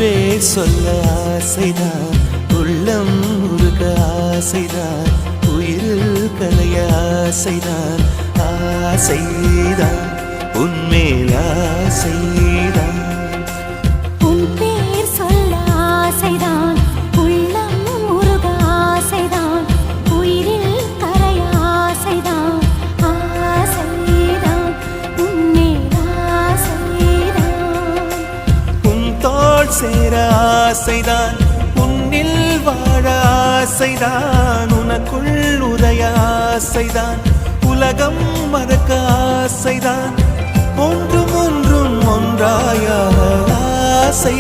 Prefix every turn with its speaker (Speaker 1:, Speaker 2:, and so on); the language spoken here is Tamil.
Speaker 1: பேர் சொல்ல ஆசைதான், உள்ளம் உருக ஆசைதான், உயிரில் கலைய ஆசைதான், ஆசைதான் உன்மேல் ஆசைதான்.
Speaker 2: உன் பேர் சொல்ல ஆசைதான், உள்ளம் உருக ஆசைதான், உயிரில் கரைய ஆசைதான், ஆசைதான் உன்மேல் ஆசைதான்.
Speaker 1: உன் தோள் சேர ஆசைதான், உன்னில் வாழ ஆசைதான், உனக்குள் உதய ஆசைதான், உலகம் மறக்க ஆசைதான், ஒன்றும் ஒன்றும் ஒன்றாய ஆசை.